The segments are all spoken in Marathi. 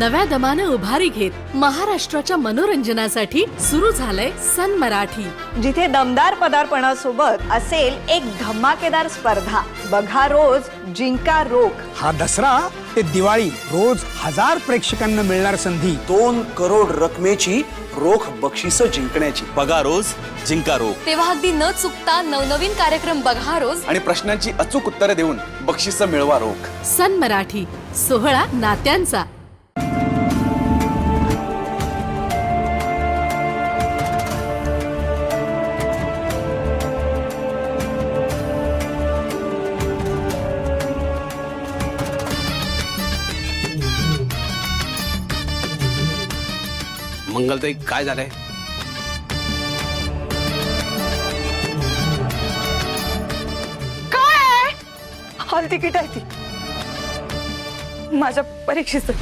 नव्या दमानं उभारी घेत महाराष्ट्राच्या मनोरंजनासाठी सुरू झालंय सन मराठी, जिथे दमदार पदार्पणासोबत असेल एक धमाकेदार स्पर्धा। बघा रोज जिंका रोख। हा दसरा ते दिवाळी रोज 1000 प्रेक्षकांना मिळणार संधी। 2 करोड रकमेची रोख बक्षिसं जिंकण्याची। बघा रोज जिंका रोख। तेव्हा अगदी न चुकता नवनवीन कार्यक्रम बघा रोज आणि प्रश्नांची अचूक उत्तरे देऊन बक्षिसं मिळवा रोख। सन मराठी, सोहळा नात्यांचा। मंगलताई काय झालंय? काय हॉल तिकीट आहे ती माझ्या परीक्षेचं।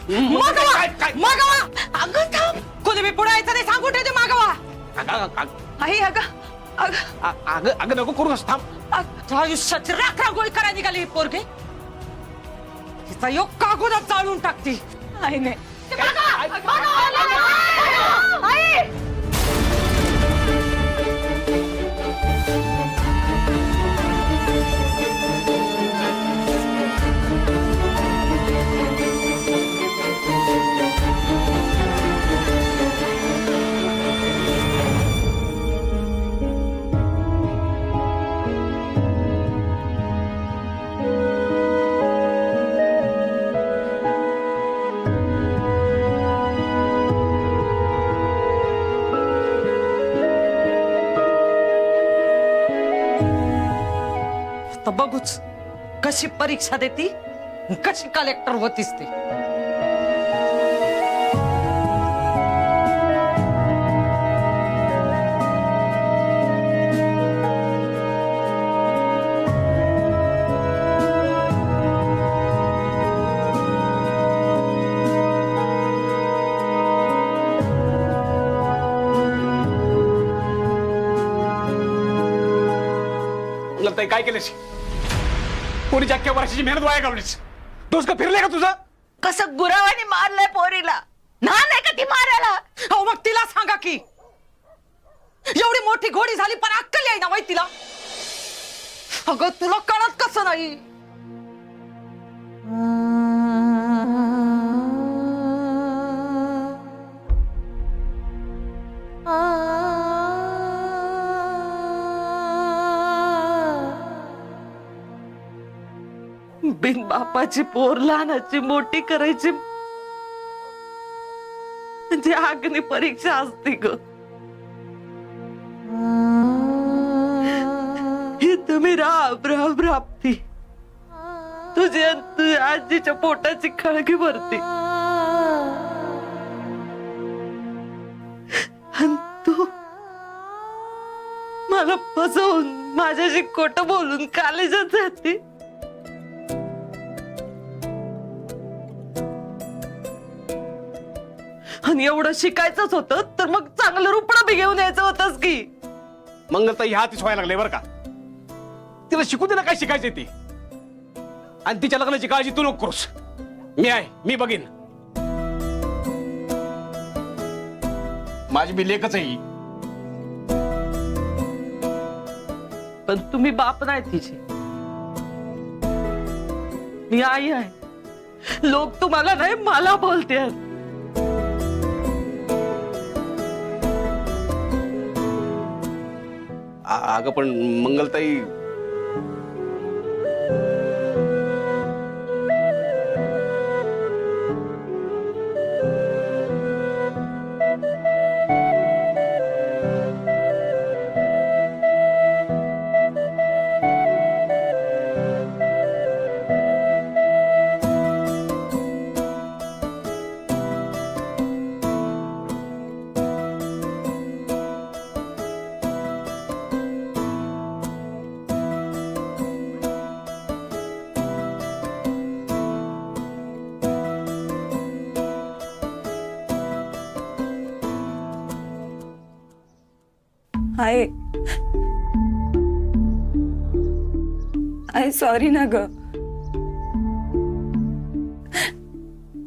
मागवा अगं थांब, कोणी बी पुढे यायचं नाही, सांगून ठेवते मागवा। आई अगं नको करू नस, थांब। आयुष्याची राखरांगोळी करा निघाली ही पोरगी। तिचा योग कागदात जाळून टाकती। आई नाही तर बघूच कशी परीक्षा देती, कशी कलेक्टर होतीस ती। मंगलताई काय केलंस? कोणी अख्ख्या वर्षाची मेहनत वाया घालवलीस। तूच का फिरले का तुझं? कसं गुरावाने मारलंय पोरीला, ना नाही का ती मारायला। हो मग तिला सांगा की, एवढी मोठी घोडी झाली पण अक्कल येईना वय तिला। अगं तुला कळत कसं नाही? बिन बापाची पोर लहानाची मोठी करायची म्हणजे अग्नी परीक्षा असते ग। ही तुम्ही राब राब राबती, तुझ्या आजीच्या पोटाची खळगी भरती, आणि तू मला फसवून माझ्याशी खोटं बोलून कॉलेजात जाते। आणि एवढं शिकायचंच होतं तर मग चांगलं रुपडं बी घेऊन यायचं होतंस की। मंगलताई ह्या तीच व्हायला लागले बरं का। तिला शिकू दे ना काय शिकायचंय ते, आणि तिच्या लग्नाची काळजी तू नको करूस। मी आहे, मी बघीन। माझी बी लेकच आहे ही। पण तुम्ही बाप नाही तिचे, मी आई आहे। लोक तुम्हाला नाही मला बोलते। अगं पण मंगलताई, आय सॉरी ना ग.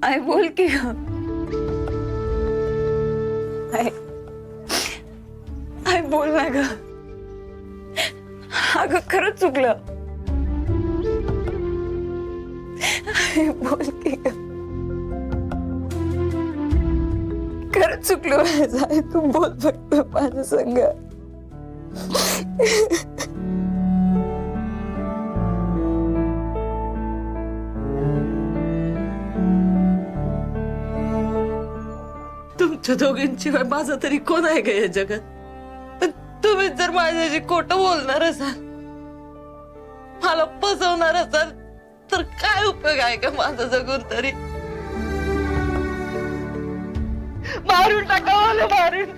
आय बोल की ग. आय बोल ना ग. अगं खरंच चुकलं. आय बोल की ग. खरंच चुकलो माझं. तू बोल फक्त माझ्या संग. तुमच्या दोघींशिवाय माझा तरी कोण आहे का या जगात? पण तुम्ही जर माझ्याशी खोटं बोलणार असाल, मला फसवणार असाल, तर काय उपयोग आहे का माझा जगून तरी? मारून टाका मला, मारून.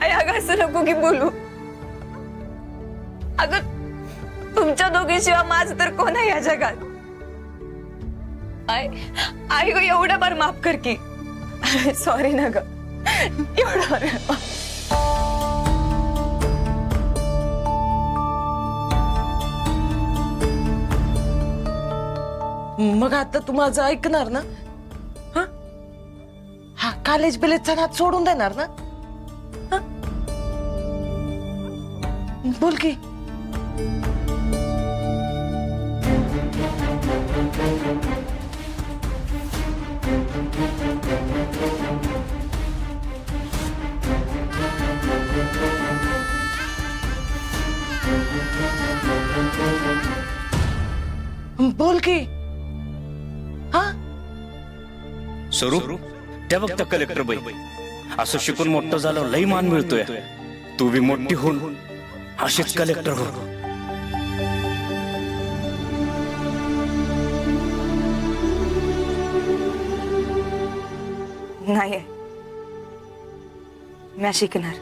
आय अगं असं नको की बोलू. अगं तुमच्या दोघीशिवाय माझं तर कोण आहे या जगात? आई ग एवढं बार माफ कर की. सॉरी ना ग. एवढं बार मग आता तू माझं ऐकणार ना? हा कॉलेज बिलेजचा नाद सोडून देणार ना? हा? बोल की. बोल की. हा स्वरूप त्या बघ त्या कलेक्टर बाई असं शिकून मोठं झालं लई मान मिळतोय. तू बी मोठी होऊन अशीच कलेक्टर हो. नाही मी शिकणार.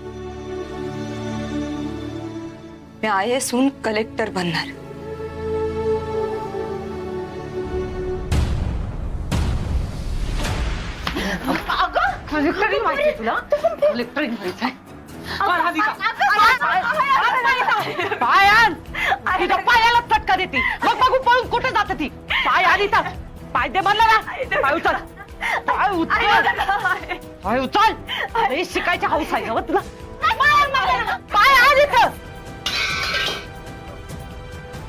मी IAS होऊन कलेक्टर बनणार. कलेक्टरी माहिती तुला? कलेक्टरी माहिती पायाला चटका देती. मग बघू पळून कुठे जात ती. पाय आली तर पाय दे म्हणलं ना. पाय उचल, पाय उचल, पाय उचल. अरे शिकायची हौस आहे का तुला? पाय आली तर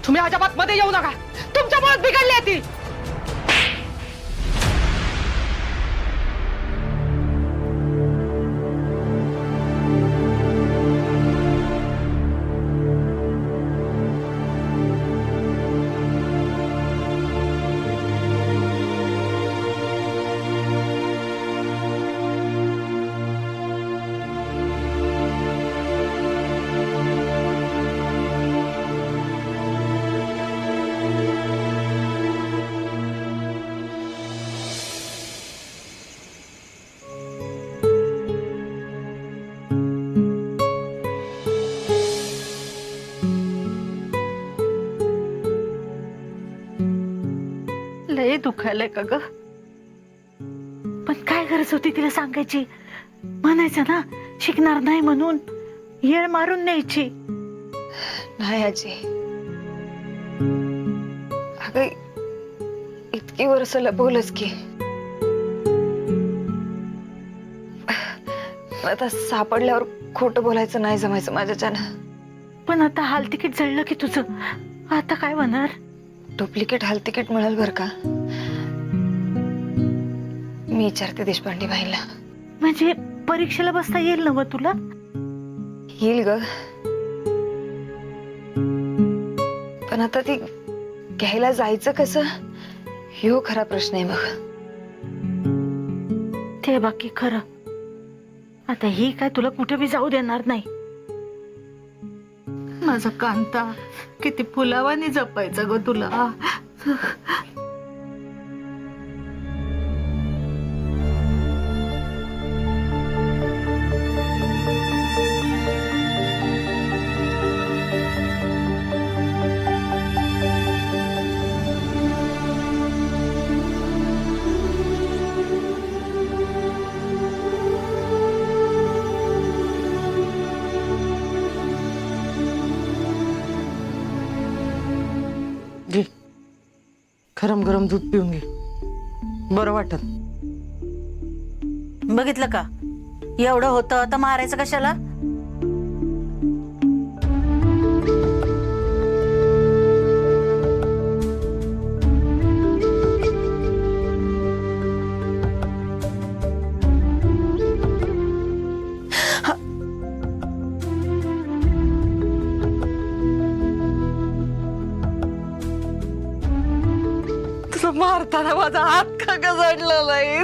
तुम्ही अजिबात मध्ये येऊ नका. तुमच्यामुळे बिघडली ती. लय दुखायलंय का ग? पण काय गरज होती तिला सांगायची? म्हणायचं ना शिकणार नाही म्हणून. येळ मारून न्यायची. नाही आजी. अगं इतकी वर्ष लपवलंच की. आता सापडल्यावर खोटं बोलायचं नाही जमायचं माझ्याच्यानं. पण आता हाल तिकीट जळलं की तुझं. आता काय होणार? डुप्लिकेट हाल तिकीट मिळेल बर का? मी विचारते देशपांडे बाईला. म्हणजे परीक्षेला बसता येईल ना तुला? येईल ग. पण आता ती घ्यायला जायचं कसं ह्यो खरा प्रश्न आहे. मग ते बाकी खरं. आता ही काय तुला कुठे बी जाऊ देणार नाही. माझा कांता किती फुलावानी जपायचा ग तुला. गरम गरम दूध पिऊन घे, बरं वाटत. बघितलं का, एवढं होतं तर मारायचं कशाला? तुला मारताना माझा हात का गजडला नाही?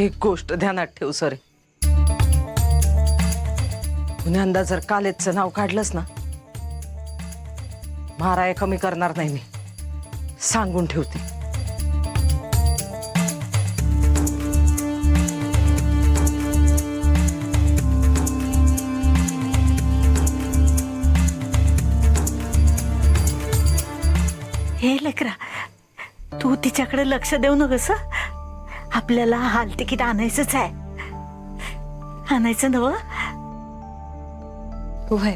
एक गोष्ट ध्यानात ठेव सरे, पुण्यांदा जर कालेजचं नाव काढलंस ना, माराय कमी करणार नाही मी, सांगून ठेवते. हे लेकरा, तू तिच्याकडे लक्ष देऊ नकोस. आपल्याला हाल तिकीट आणायचंच आहे. आणायचं नव? होय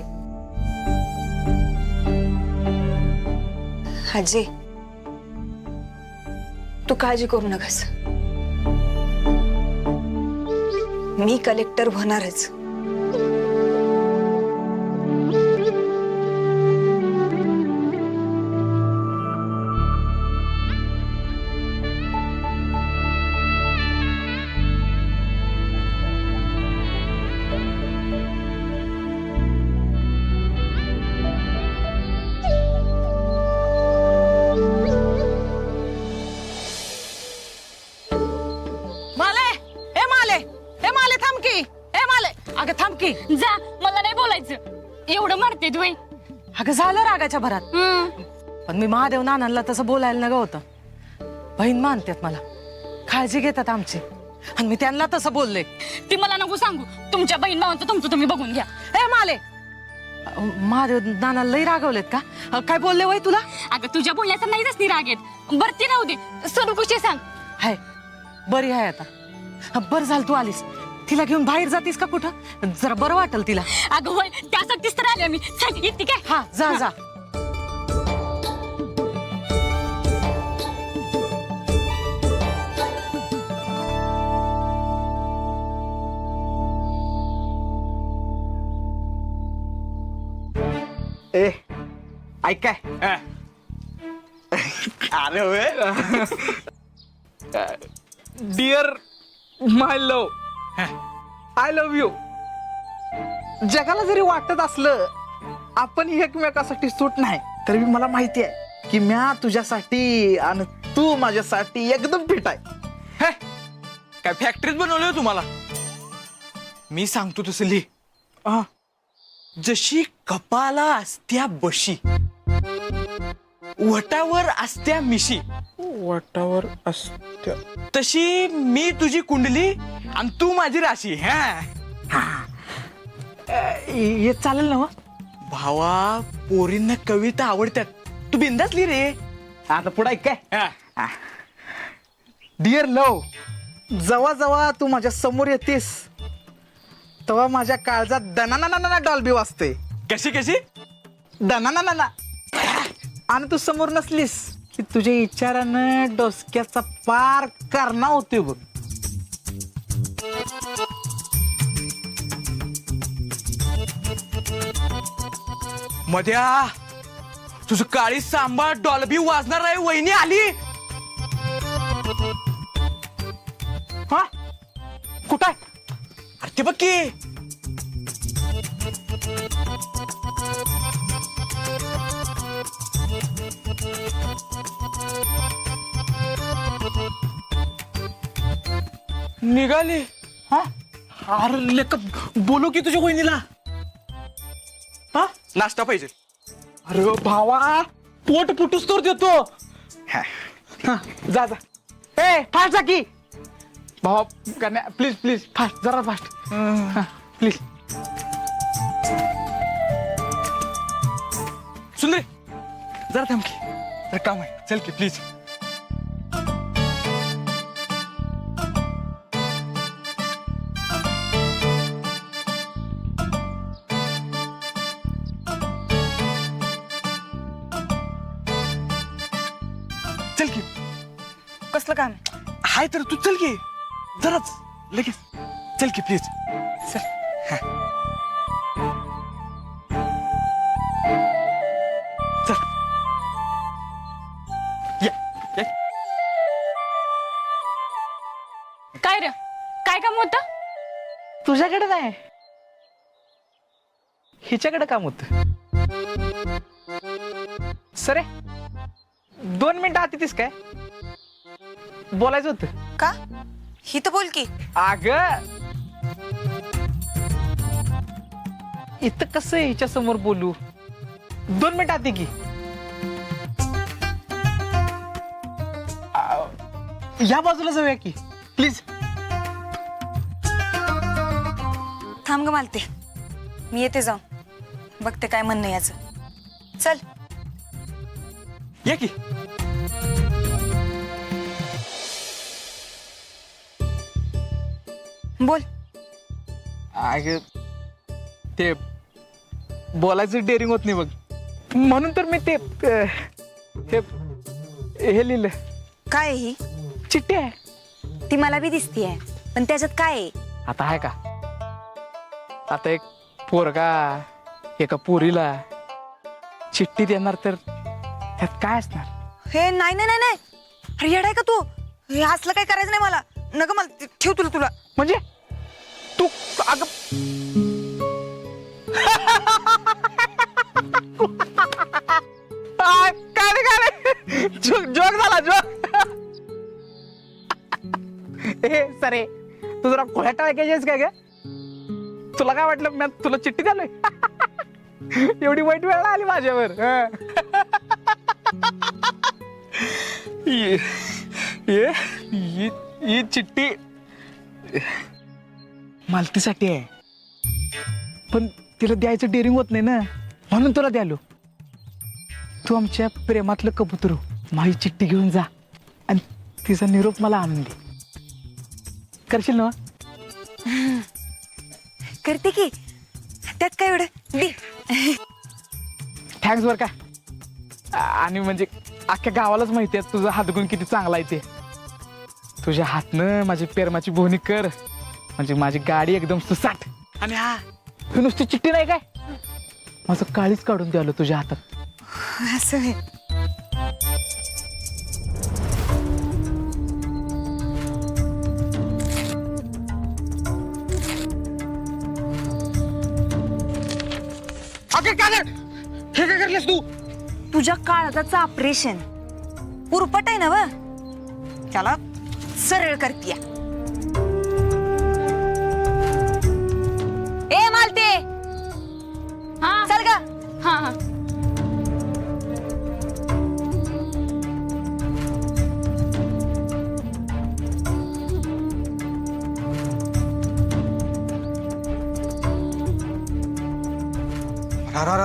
आजी, तू काळजी करू नकोस. मी कलेक्टर होणारच. अगं थांब की. जा, मला नाही बोलायचं. एवढं मारते तू. अगं झालं रागाच्या भरात, पण मी महादेव नानांना तसं बोलायला नग होतं. बहीण मानतात मला, काळजी घेतात आमची, आणि मी त्यांना तसं बोलले. ती मला नको सांगू. तुमच्या बहीण भावांचं तुमचं तुम्ही बघून घ्या. ए माले, महादेव नाना लई रागवलेत का? काय बोलले वय तुला? अगं तुझ्या बोलण्याचा नाही असती राग येत. बरं ती राहू दे, सरू कुठे सांग. हाय, बरी आहे आता. बरं झालं तू आलीस. तिला घेऊन बाहेर जातीस का कुठं? जरा बरं वाटेल तिला. अगं होय, त्यासाठीच तर आले मी. चल, येते काय? हा, जा जा. ए ऐक काय, अरे होय, dear my love, I love you. जगाला जरी वाटत असलं आपण एकमेकासाठी सूट नाही, तरी मला माहिती आहे की म्या तुझ्यासाठी आणि तू माझ्यासाठी एकदम फिट आहे. काय फॅक्टरीत बनवलं तुम्हाला? मी सांगतो तसं लिह. जशी कपाला असत्या बशी, वटावर असत्या मिशी, वटावर असत्या, तशी मी तुझी कुंडली आणि तू माझी राशी. हे चालेल ना? भावा, पोरींना कविता आवडतात, तू बिंदास लिह रे. आता पुढे ऐक काय. डिअर लव, जेव्हा जेव्हा तू माझ्या समोर येतेस तेव्हा माझ्या काळजात दनाना डॉल्बी वाजते. कशी कशी? दनाना. आणि तू समोर नसलीस की तुझ्या विचारानं डोसक्याचा पार करणा होतोय बघ. मध्या तुझं काळी सांबार डॉल्बी वाजणार आहे. वहिनी आली. हा कुठं आहे? अरे ते बघ की. निघाली. हा अरे लेक बोलू की तुझ्या वहिनीला. हा नाश्ता पाहिजे. अरे भावा पोट पुटूस तर देतो. हा, जा जा. ए फास्ट जा की भावा. प्लीज प्लीज फास्ट जरा फास्ट. प्लीज. सुंदरे जरा थांब की. जरा काम आहे. चल की प्लीज. चल की. कसलं काम? हाय तर तू चल की जराच लगेच. चल की प्लीज. चल. हा. चल ये ये. काय रे काय काम होतं? तुझ्याकडे नाही हिच्याकडे काम होत. सरे 2 मिनिटं आत येतीस काय? बोलायचं होतं. का? ही तर बोल की. अग इथं कसं हिच्या समोर बोलू? 2 मिनिटं आत ये की. या बाजूला जाऊया की प्लीज. थांब ग मालते, मी येते जाऊन. बघते काय म्हणणं याचं. चल. ये की. बोल. अग ते बोलायचं डेअरिंग होत नाही बघ. म्हणून तर मी ते हे लिहिलं. काय ही चिठ्ठी आहे. ती मला बी दिसतीये, पण त्याच्यात काय आहे? आता आहे का? आता एक पोरगा एका पोरीला चिठ्ठी देणार तर त्यात काय असणार? हे नाही नाही नाही नाही. अरे येड आहे का तू? हे असलं काय करायचं नाही मला. नका मला. ठेव तुला. म्हणजे तू अग काय जोक झाला जोक. हे सरे तू जरा खोळ्या टाळायचेस काय ग? तुला काय वाटलं मी तुला चिठ्ठी द्यालोय? एवढी वाईट वेळ आली माझ्यावर. ही चिठ्ठी मालतीसाठी आहे, पण तिला द्यायचं डेअरिंग होत नाही ना, म्हणून तुला द्यालो. तू आमच्या प्रेमातलं कबूतर हो. माझी चिठ्ठी घेऊन जा आणि तिचा निरोप मला आणून दे. करशील ना? करते की. त्यात काय एवढं दे. थँक्स बर का. आणि म्हणजे अख्ख्या गावालाच माहिती आहे तुझा हातगुण किती चांगला आहे ते. तुझ्या हातनं माझी पेरमाची बोहणी कर, म्हणजे माझी गाडी एकदम सुसाट. आणि हा ही नुसती चिठ्ठी नाही काय, माझं काळीच काढून द्यालो तुझ्या हातात. असं आहे. अगे काय हे काय करलेस तू? तुझ्या काळजाचं ऑपरेशन उरपट आहे ना व, त्याला सरळ करतीया. ए मालते, हा चल ग. हा हा.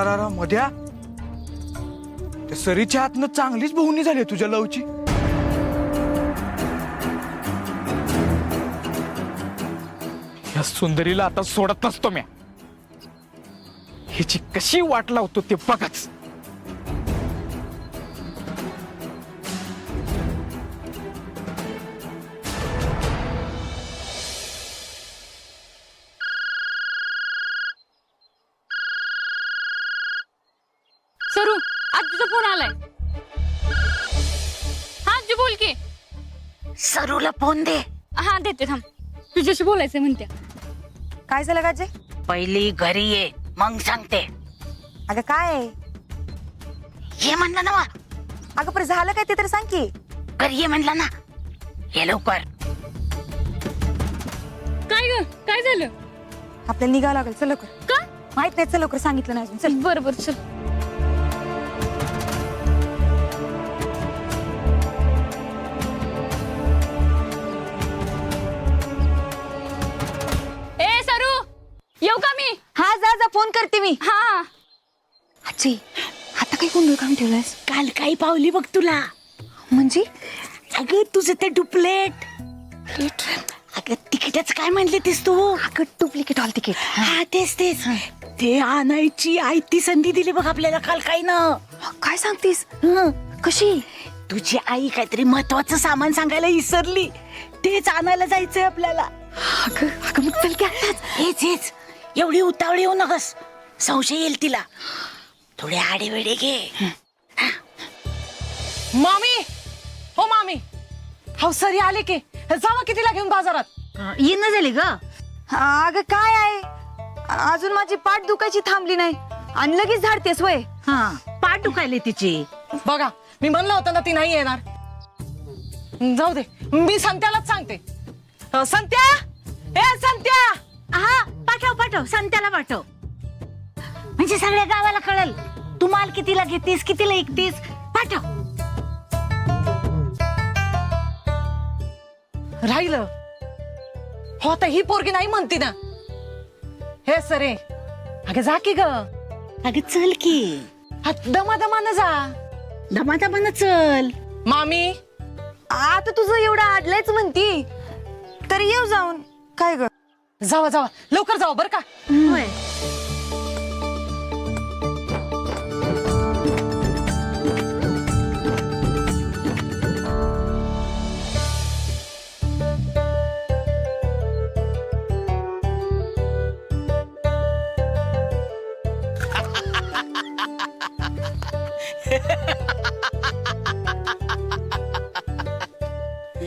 रा मध्या त्या सरीच्या हातनं चांगलीच बोहणी झाली तुझ्या लवची. या सुंदरीला आता सोडत नसतो म्या. हिची कशी वाट लावतो ते बघच. सरू आजीचा फोन आलाय. हा आजी बोल की. सरूला फोन दे. हा देते थांब. तुझ्याशी बोलायचंय म्हणत्या. काय झालं गाजे? पहिली घरी ये मग सांगते. अगं काय आहे? ये म्हणलं ना. अगं पण झालं काय ते तर सांग की. घरी ये म्हणलं ना. ये लवकर. काय ग काय झालं? आपल्याला निघावं लागेल. चल लवकर. का? माहित नाही. चल लवकर. सांगितलं नाही अजून. चल. बरं बरं चल. ए सरू येऊ का मी? हा जा जा. फोन करते मी. हा हा. आजी आता काही गोंधळ काम ठेवलायस? काल काही पावली बघ तुला. म्हणजे अगं तुझं ते डुप्लेट. अगं तिकीटच काय म्हणली तीस तू? अगं डुप्लिकेट हॉल तिकीट. हा तेच तेच. ते आणायची आयती संधी दिली बघ आपल्याला काल काही ना. काय सांगतेस? कशी? तुझी आई काहीतरी महत्वाचं सामान सांगायला विसरली. तेच आणायला जायचंय आपल्याला. अगं अगं मग चल की आताच. हेच हेच. एवढी उतावळी येऊ नकस. संशय येईल तिला. थोडे आडेवेडे घे. मामी हो मामी हो सरी आले की जावा कितीला घेऊन बाजारात. येणं झाली ग. अगं काय आहे? अजून माझी पाठ दुखायची थांबली नाही आणि लगेच झाडतेस वय. हा पाठ दुखायले तिची. बघा मी म्हणलं होतं ना ती नाही येणार. जाऊ दे मी संत्यालाच सांगते. संत्या ए संत्या. हा पाठव पाठव. संत्याला पाठव. म्हणजे सगळ्या गावाला कळेल तू माल कितीला घेतीस कितीला ऐकतीस. पाठव. राहिलं हो आता ही पोरगी नाही म्हणती ना. हे सरे अगे जा की ग. अगं चल की. दमादमानं जा. दमादमानं चल. मामी आता तुझं एवढं आडलंयच म्हणती तरी येऊ जाऊन. काय ग? जावा जावा लवकर जावा बर का. होय.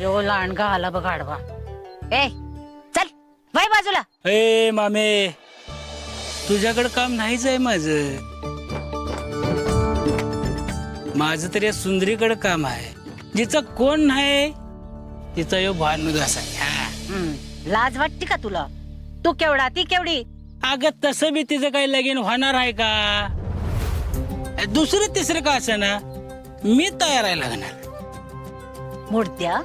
यो लांडगा आला बघ आडवा. ए चल वय बाजूला. ए मामे तुझ्याकडे काम नाहीच आहे माझं तर या सुंदरीकडे काम आहे. जिचं कोण नाही तिचा यो भानुदास आहे. लाज वाटते का तुला? तू केवढा ती केवढी? अगं तसं बी तिचं काही लगीन होणार आहे का? दुसरं तिसरं का असं ना मी तयार आहे लागणार. मूर्त्या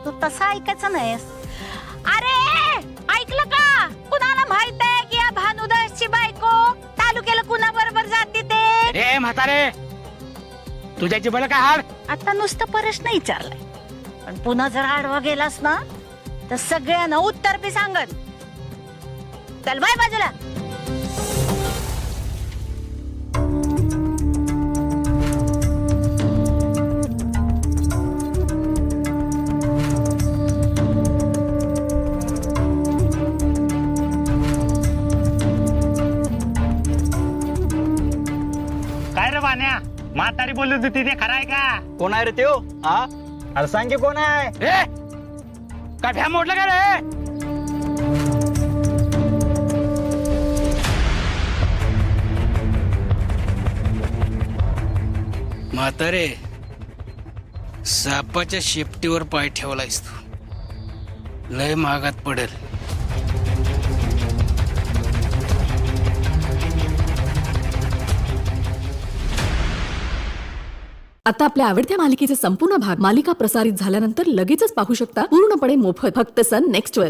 तू तसा ऐकायचं नाहीस. अरे ऐकलं का? कुणाला माहित आहे की या भानुदासची बायको तालुक्याला कुणा बरोबर जाते ते? ए म्हातारे तुझ्याची बरं काय हाड? आता नुसतं प्रश्न विचारलाय पण पुन्हा जर आडवा गेलास ना तर सगळ्यांना उत्तर बी सांगन. चल बाय बाजूला. काय रे बान्या म्हातारी बोलत होती ते खरं आहे का? कोण आहे रे त्यो? हा अरे सांग की कोण आहे? ए काय भ्या मोडलं का रे? म्हातारे सापाच्या शेपटीवर पाय ठेवलायस तू. लय महागात पडेल. आता आपल्या आवडत्या मालिकेचे संपूर्ण भाग मालिका प्रसारित झाल्यानंतर लगेचच पाहू शकता पूर्णपणे मोफत फक्त सन नेक्स्ट वर.